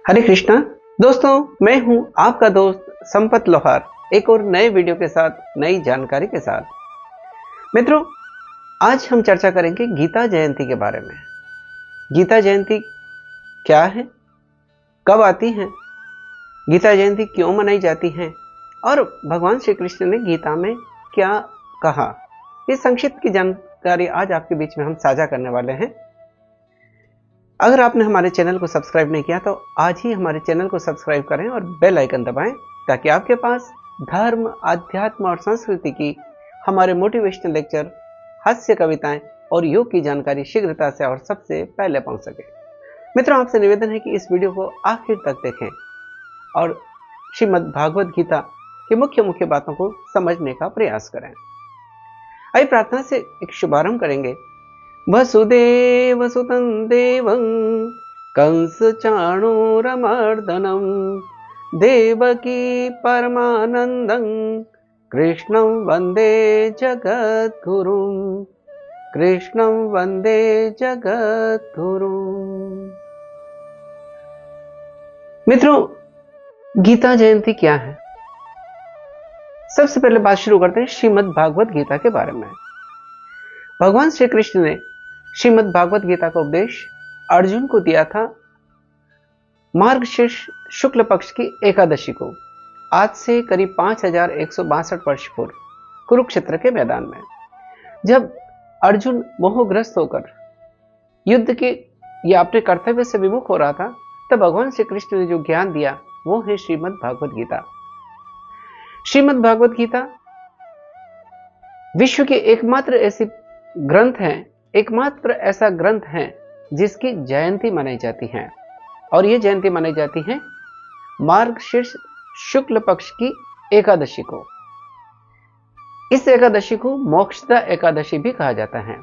हरे कृष्णा। दोस्तों, मैं हूं आपका दोस्त संपत लोहार, एक और नए वीडियो के साथ नई जानकारी के साथ। मित्रों, आज हम चर्चा करेंगे गीता जयंती के बारे में। गीता जयंती क्या है, कब आती है, गीता जयंती क्यों मनाई जाती है और भगवान श्री कृष्ण ने गीता में क्या कहा, इस संक्षिप्त की जानकारी आज आपके बीच में हम साझा करने वाले हैं। अगर आपने हमारे चैनल को सब्सक्राइब नहीं किया तो आज ही हमारे चैनल को सब्सक्राइब करें और बेल आइकन दबाएं, ताकि आपके पास धर्म, अध्यात्म और संस्कृति की हमारे मोटिवेशनल लेक्चर, हास्य कविताएं और योग की जानकारी शीघ्रता से और सबसे पहले पहुंच सके। मित्रों, आपसे निवेदन है कि इस वीडियो को आखिर तक देखें और श्रीमद् भागवत गीता की मुख्य मुख्य बातों को समझने का प्रयास करें। आइए प्रार्थना से एक शुभारंभ करेंगे। वसुदेव सुतं देवं कंस चाणूरमर्दनं देवकी परमानंदं कृष्णं वंदे जगद्गुरुं, कृष्णं वंदे जगद्गुरुं। मित्रों, गीता जयंती क्या है? सबसे पहले बात शुरू करते हैं श्रीमद् भागवत गीता के बारे में। भगवान श्री कृष्ण ने श्रीमद् भागवत गीता का उपदेश अर्जुन को दिया था मार्गशीर्ष शुक्ल पक्ष की एकादशी को, आज से करीब 5162 वर्ष पूर्व कुरुक्षेत्र के मैदान में। जब अर्जुन मोहग्रस्त होकर युद्ध के या अपने कर्तव्य से विमुख हो रहा था, तब भगवान श्री कृष्ण ने जो ज्ञान दिया वो है श्रीमद् भागवत गीता। श्रीमद् भागवत गीता विश्व की एकमात्र ऐसी ग्रंथ है, एकमात्र ऐसा ग्रंथ है जिसकी जयंती मनाई जाती है, और यह जयंती मनाई जाती है मार्गशीर्ष शुक्ल पक्ष की एकादशी को। इस एकादशी को मोक्षदा एकादशी भी कहा जाता है।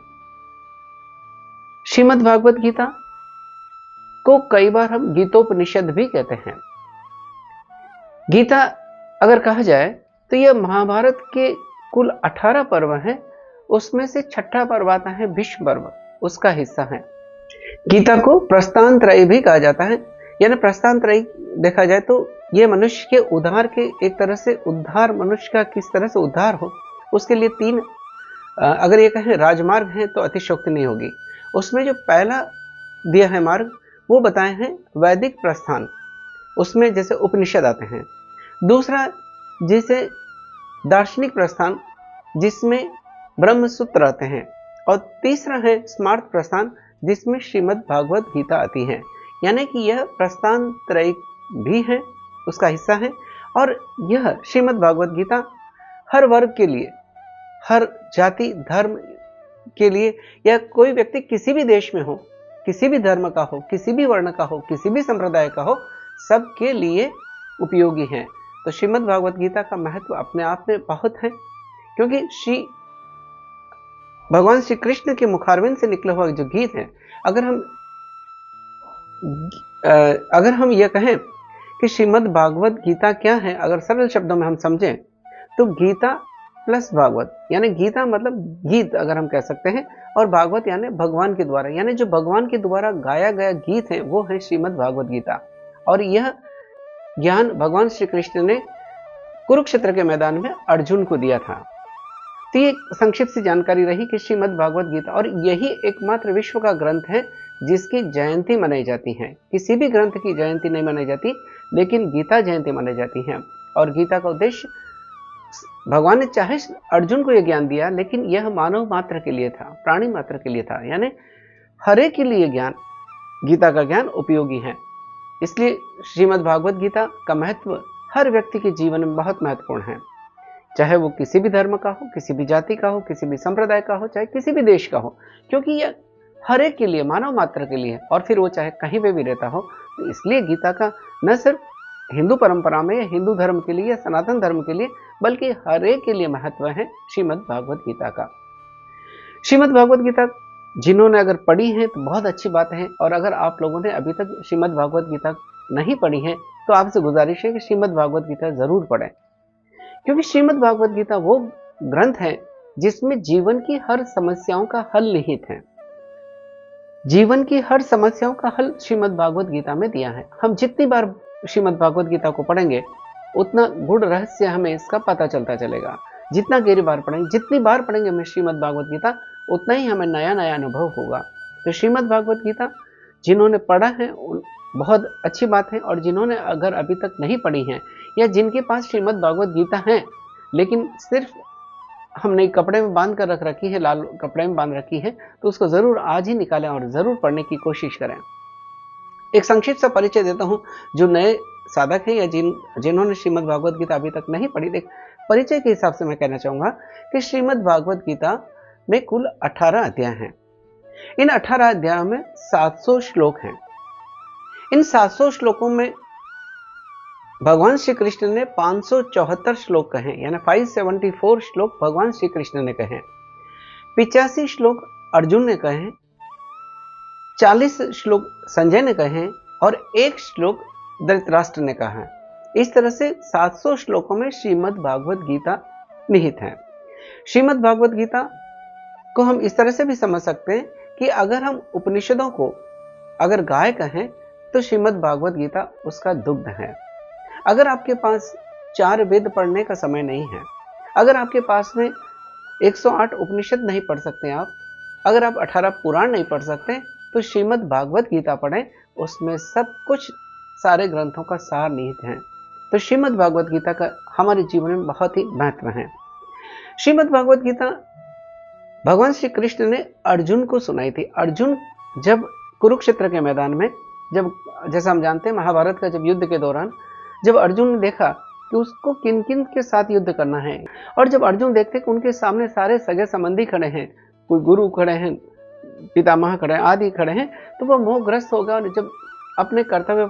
श्रीमद् भागवत गीता को कई बार हम गीतोपनिषद भी कहते हैं। गीता अगर कहा जाए तो यह महाभारत के कुल 18 पर्व हैं, उसमें से छठा पर्व आता है भीष्म पर्व, उसका हिस्सा है। गीता को प्रस्थान त्रयी भी कहा जाता है, यानी प्रस्थान त्रयी देखा जाए तो यह मनुष्य के उद्धार के एक तरह से उद्धार, मनुष्य का किस तरह से उद्धार हो उसके लिए 3 अगर ये कहें राजमार्ग हैं तो अतिशयोक्ति नहीं होगी। उसमें जो पहला दिया है मार्ग वो बताए हैं वैदिक प्रस्थान, उसमें जैसे उपनिषद आते हैं। दूसरा जैसे दार्शनिक प्रस्थान जिसमें ब्रह्म सूत्र आते हैं, और तीसरा है स्मार्त प्रस्थान जिसमें श्रीमद् भागवत गीता आती है। यानी कि यह प्रस्थान त्रय भी है, उसका हिस्सा है, और यह श्रीमद् भागवत गीता हर वर्ग के लिए, हर जाति धर्म के लिए, या कोई व्यक्ति किसी भी देश में हो, किसी भी धर्म का हो, किसी भी वर्ण का हो, किसी भी संप्रदाय का हो, सबके लिए उपयोगी है। तो श्रीमद् भागवत गीता का महत्व अपने आप में बहुत है, क्योंकि भगवान श्री कृष्ण के मुखारविंद से निकला हुआ जो गीत है, अगर हम यह कहें कि श्रीमद् भागवत गीता क्या है, अगर सरल शब्दों में हम समझें तो गीता प्लस भागवत, यानी गीता मतलब गीत अगर हम कह सकते हैं, और भागवत यानी भगवान के द्वारा, यानी जो भगवान के द्वारा गाया गया गीत है वो है श्रीमद् भागवत गीता। और यह ज्ञान भगवान श्री कृष्ण ने कुरुक्षेत्र के मैदान में अर्जुन को दिया था। तो ये संक्षिप्त सी जानकारी रही कि श्रीमद् भागवत गीता, और यही एकमात्र विश्व का ग्रंथ है जिसकी जयंती मनाई जाती है। किसी भी ग्रंथ की जयंती नहीं मनाई जाती, लेकिन गीता जयंती मनाई जाती है। और गीता का उद्देश्य, भगवान ने चाहे अर्जुन को यह ज्ञान दिया, लेकिन यह मानव मात्र के लिए था, प्राणी मात्र के लिए था, यानी हरे के लिए ज्ञान, गीता का ज्ञान उपयोगी है। इसलिए श्रीमद् भागवत गीता का महत्व हर व्यक्ति के जीवन में बहुत महत्वपूर्ण है, चाहे वो किसी भी धर्म का हो, किसी भी जाति का हो, किसी भी संप्रदाय का हो, चाहे किसी भी देश का हो, क्योंकि यह हर एक के लिए, मानव मात्र के लिए, और फिर वो चाहे कहीं पे भी रहता हो। तो इसलिए गीता का न सिर्फ हिंदू परंपरा में या हिंदू धर्म के लिए या सनातन धर्म के लिए, बल्कि हर एक के लिए महत्व है श्रीमद् भागवत गीता का। श्रीमद् भागवत गीता जिन्होंने अगर पढ़ी है तो बहुत अच्छी बात है, और अगर आप लोगों ने अभी तक श्रीमद् भागवत गीता नहीं पढ़ी है तो आपसे गुजारिश है कि श्रीमद् भागवत गीता जरूर पढ़ें, क्योंकि श्रीमद् भागवत गीता वो ग्रंथ है जिसमें जीवन की हर समस्याओं का हल निहित है। जीवन की हर समस्याओं का हल श्रीमद् भागवत गीता में दिया है। हम जितनी बार श्रीमद् भागवत गीता को पढ़ेंगे उतना गूढ़ रहस्य हमें इसका पता चलता चलेगा। जितना गहरी बार पढ़ेंगे, जितनी बार पढ़ेंगे हमें श्रीमद् भागवत गीता, उतना ही हमें नया नया अनुभव होगा। तो श्रीमद् भागवत गीता जिन्होंने पढ़ा है बहुत अच्छी बात है, और जिन्होंने अगर अभी तक नहीं पढ़ी है या जिनके पास श्रीमद् भागवत गीता है लेकिन सिर्फ हमने कपड़े में बांध कर रख रखी है, लाल कपड़े में बांध रखी है, तो उसको जरूर आज ही निकालें और जरूर पढ़ने की कोशिश करें। एक संक्षिप्त सा परिचय देता हूं जो नए साधक हैं या जिन्होंने श्रीमद् भागवत गीता अभी तक नहीं पढ़ी। देख, परिचय के हिसाब से मैं कहना चाहूंगा कि श्रीमद् भागवत गीता में कुल 18 अध्याय हैं। इन 18 अध्यायों में 700 श्लोक हैं। इन 700 श्लोकों में भगवान श्री कृष्ण ने 574 श्लोक कहे, यानी 574 श्लोक भगवान श्री कृष्ण ने कहे, 85 श्लोक अर्जुन ने कहे, 40 श्लोक संजय ने कहे और 1 श्लोक धृतराष्ट्र ने कहा है। इस तरह से 700 श्लोकों में श्रीमद् भागवत गीता निहित है। श्रीमद् भागवत गीता को हम इस तरह से भी समझ सकते हैं कि अगर हम उपनिषदों को अगर गाय कहें तो श्रीमद् भागवत गीता उसका दुग्ध है। अगर आपके पास 4 वेद पढ़ने का समय नहीं है, अगर आपके पास में 108 उपनिषद नहीं पढ़ सकते आप, अगर आप 18 पुराण नहीं पढ़ सकते, तो श्रीमद् भागवत गीता पढ़ें, उसमें सब कुछ सारे ग्रंथों का सार निहित है। तो श्रीमद् भागवत गीता का हमारे जीवन में बहुत ही महत्व है। श्रीमद् भागवत गीता भगवान श्री कृष्ण ने अर्जुन को सुनाई थी। अर्जुन जब कुरुक्षेत्र के मैदान में, जब जैसा हम जानते हैं महाभारत का जब युद्ध के दौरान जब अर्जुन ने देखा कि उसको किन किन के साथ युद्ध करना है, और जब अर्जुन देखते कि उनके सामने सारे सगे संबंधी खड़े हैं, कोई गुरु खड़े हैं, पितामह खड़े हैं, आदि खड़े हैं, तो वह मोहग्रस्त हो गया और जब अपने कर्तव्य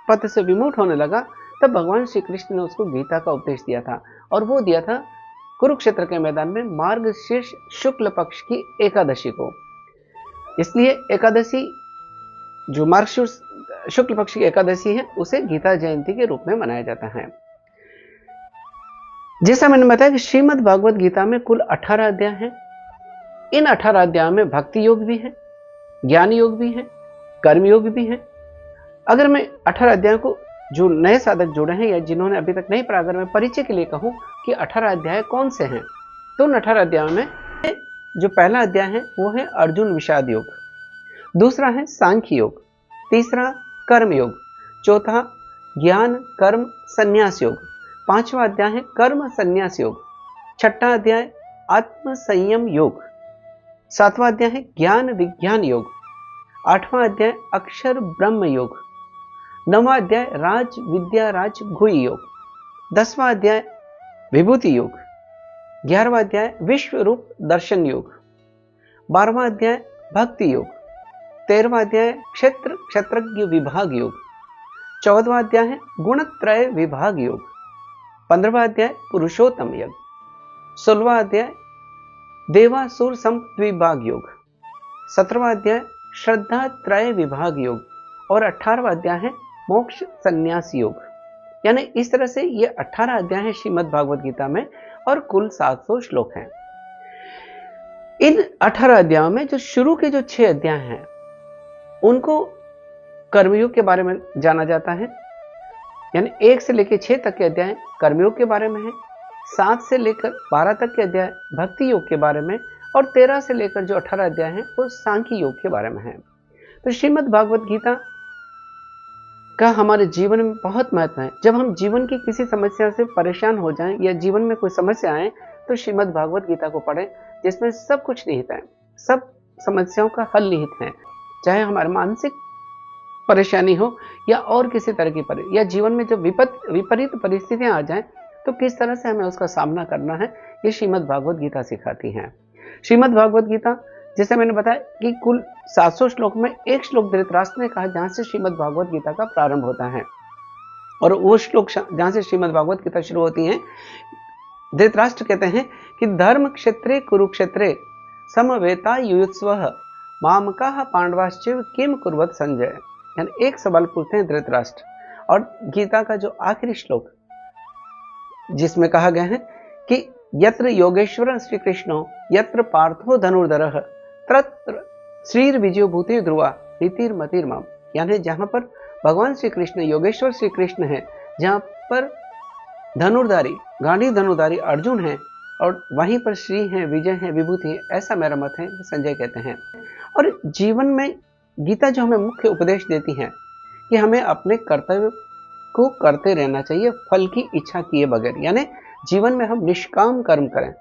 पथ से विमुख होने लगा, तब भगवान श्री कृष्ण ने उसको गीता का उपदेश दिया था, और वो दिया था कुरुक्षेत्र के मैदान में मार्गशीर्ष शुक्ल पक्ष की एकादशी को। इसलिए एकादशी जो मार्गशीर्ष शुक्ल पक्ष की एकादशी है उसे गीता जयंती के रूप में मनाया जाता है। जैसा मैंने बताया कि श्रीमद् भागवत गीता में कुल 18 अध्याय हैं। इन 18 अध्यायों में भक्ति योग भी है, ज्ञान योग भी है, कर्म योग भी है। अगर मैं 18 अध्यायों को जो नए साधक जुड़े हैं या जिन्होंने अभी तक नहीं पढ़ा, अगर मैं परिचय के लिए कहूं कि 18 अध्याय कौन से हैं, तो उन 18 अध्यायों में जो पहला अध्याय है वो है अर्जुन विषाद योग, दूसरा है सांख्य योग, तीसरा कर्म योग, चौथा ज्ञान कर्म संन्यास योग, पांचवा अध्याय है कर्म संन्यास योग, छठा अध्याय आत्म संयम योग, सातवां अध्याय है ज्ञान विज्ञान योग, आठवां अध्याय अक्षर ब्रह्म योग, नौवां अध्याय राज विद्या राज गुह्य योग, 10वां अध्याय विभूति योग, 11वां अध्याय विश्व रूप दर्शन योग, 12वां अध्याय भक्ति योग, 13वां अध्याय क्षेत्र क्षेत्रज्ञ विभाग योग, 14वां अध्याय है गुणत्रय विभाग योग, 15वां अध्याय पुरुषोत्तम योग, 16वां अध्याय देवासुर संविभाग योग, 17वां अध्याय श्रद्धा त्रय विभाग योग, और 18वां अध्याय है मोक्ष संन्यास योग। यानी इस तरह से ये 18 अध्याय है श्रीमद् भागवत गीता में, और कुल 700 श्लोक हैं। इन 18 अध्यायों में जो शुरू के जो 6 अध्याय हैं उनको कर्मयोग के बारे में जाना जाता है, यानी 1 से लेकर 6 तक के अध्याय कर्मयोग के बारे में है, 7 से लेकर 12 तक के अध्याय भक्ति योग के बारे में, और 13 से लेकर जो 18 अध्याय हैं वो सांख्य योग के बारे में है। तो श्रीमद् भागवत गीता का हमारे जीवन में बहुत महत्व है। जब हम जीवन की किसी समस्या से परेशान हो जाएं या जीवन में कोई समस्या आए, तो श्रीमद् भागवत गीता को पढ़ें, जिसमें सब कुछ निहित है, सब समस्याओं का हल निहित है। चाहे हमारे मानसिक परेशानी हो या और किसी तरह की या जीवन में जो विपरीत परिस्थितियां आ जाएं, तो किस तरह से हमें उसका सामना करना है, ये श्रीमद् भागवत गीता सिखाती है। श्रीमद् भागवत गीता, जैसे मैंने बताया कि कुल 700 श्लोक में 1 श्लोक धृतराष्ट्र ने कहा जहां से श्रीमद् भागवत गीता का प्रारंभ होता है, और वो श्लोक जहां से श्रीमद् भागवत गीता शुरू होती है, धृतराष्ट्र कहते हैं कि धर्म क्षेत्रे कुरुक्षेत्रे समवेता युयुत्स्वः मामकाः पांडवाश्चैव किम कुर्वत संजय। यानी एक सवाल पूछते हैं धृतराष्ट्र, और गीता का जो आखिरी श्लोक जिसमें कहा गया है कि यत्र योगेश्वर श्री कृष्णो यत्र पार्थो धनुर्धरः तत्र श्रीर विजयो भूति ध्रुवा रीतिर मतिर माम, यानी जहां पर भगवान श्री कृष्ण योगेश्वर श्री कृष्ण है, जहां पर धनुर्धारी गांधी धनुर्धारी अर्जुन है, और वहीं पर श्री हैं, विजय हैं, विभूति है, ऐसा मेरा मत है, संजय कहते हैं। और जीवन में गीता जो हमें मुख्य उपदेश देती है कि हमें अपने कर्तव्य को करते रहना चाहिए फल की इच्छा किए बगैर, यानी जीवन में हम निष्काम कर्म करें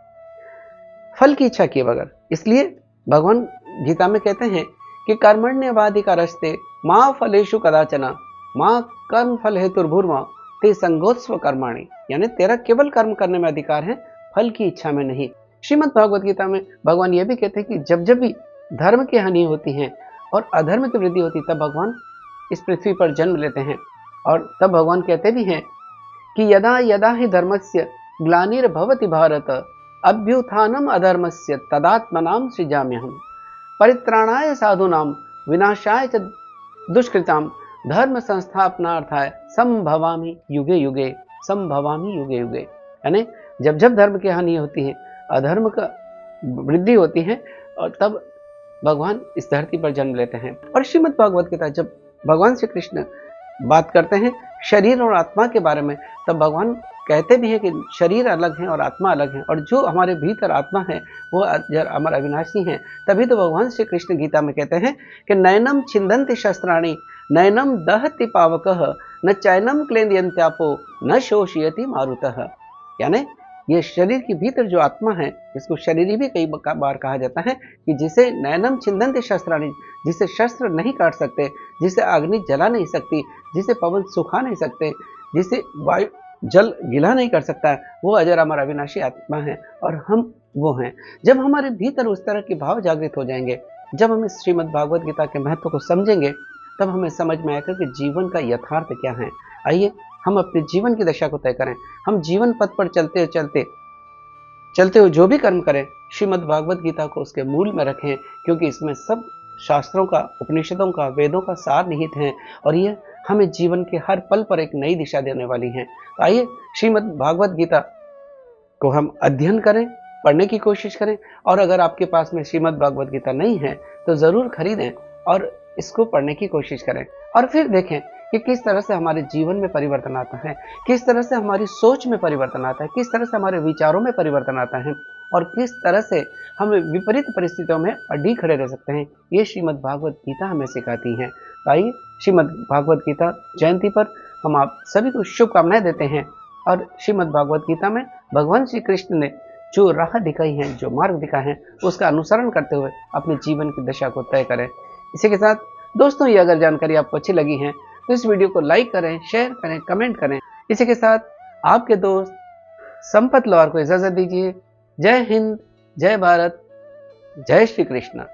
फल की इच्छा किए बगैर। इसलिए भगवान गीता में कहते हैं कि कर्मण्यवाधिकारस्ते मां फलेषु कदाचन मां कर्म फल हेतुर्भुर्मा ते संगोत्स्व कर्माणि, यानी तेरा केवल कर्म करने में अधिकार है, फल की इच्छा में नहीं। श्रीमद् भगवद गीता में भगवान यह भी कहते हैं कि जब जब भी धर्म की हानि होती है और अधर्म की वृद्धि होती है, तब भगवान इस पृथ्वी पर जन्म लेते हैं। और तब भगवान कहते भी हैं कि यदा यदा ही धर्मस्य ग्लानिर्भवति भारत अभ्युत्थानम अधर्मस्य तदात्मनां सृजाम्यहम् परित्राणाय साधूनां विनाशाय च दुष्कृतां धर्म संस्थापनार्थाय संभवामि युगे युगे, संभवामि युगे युगे। यानी जब जब धर्म की हानि होती है, अधर्म का वृद्धि होती है, और तब भगवान इस धरती पर जन्म लेते हैं। और श्रीमद् भागवत गीता जब भगवान श्री कृष्ण बात करते हैं शरीर और आत्मा के बारे में, तब भगवान कहते भी हैं कि शरीर अलग है और आत्मा अलग है, और जो हमारे भीतर आत्मा है वो अमर अविनाशी है। तभी तो भगवान श्री कृष्ण गीता में कहते हैं कि नैनम छिंदन्ति शस्त्राणि नैनम दहति पावकः न चैनम क्लेदयन्त्यापो न शोषयति मारुतः, यानी ये शरीर के भीतर जो आत्मा है, इसको शरीर भी कई बार कहा जाता है, कि जिसे नैनम छिंदन्ति शस्त्राणि, जिसे शस्त्र नहीं काट सकते, जिसे अग्नि जला नहीं सकती, जिसे पवन सुखा नहीं सकते, जिसे वायु जल गिला नहीं कर सकता है, वो अजर अमर अविनाशी आत्मा है, और हम वो हैं। जब हमारे भीतर उस तरह के भाव जागृत हो जाएंगे, जब हम इस श्रीमद् भागवत गीता के महत्व को समझेंगे, तब हमें समझ में आएगा कि जीवन का यथार्थ क्या है। आइए हम अपने जीवन की दशा को तय करें। हम जीवन पथ पर चलते हुए जो भी कर्म करें, श्रीमद् भागवत गीता को उसके मूल में रखें, क्योंकि इसमें सब शास्त्रों का, उपनिषदों का, वेदों का सार निहित है, और ये हमें जीवन के हर पल पर एक नई दिशा देने वाली हैं। तो आइए श्रीमद् भागवत गीता को हम अध्ययन करें, पढ़ने की कोशिश करें, और अगर आपके पास में श्रीमद् भागवत गीता नहीं है तो ज़रूर खरीदें और इसको पढ़ने की कोशिश करें, और फिर देखें कि किस तरह से हमारे जीवन में परिवर्तन आता है, किस तरह से हमारी सोच में परिवर्तन आता है, किस तरह से हमारे विचारों में परिवर्तन आता है, और किस तरह से हम विपरीत परिस्थितियों में अड़ी खड़े रह सकते हैं। ये श्रीमद् भागवत गीता हमें सिखाती है। आइए श्रीमद् भागवत गीता जयंती पर हम आप सभी को शुभकामनाएं देते हैं, और श्रीमद् भागवत गीता में भगवान श्री कृष्ण ने जो राह दिखाई है, जो मार्ग दिखाए हैं, उसका अनुसरण करते हुए अपने जीवन की दशा को तय करें। इसी के साथ दोस्तों, ये अगर जानकारी आपको अच्छी लगी है तो इस वीडियो को लाइक करें, शेयर करें, कमेंट करें। इसी के साथ आपके दोस्त संपत लोहार को इजाजत दीजिए। जय हिंद, जय भारत, जय श्री कृष्ण।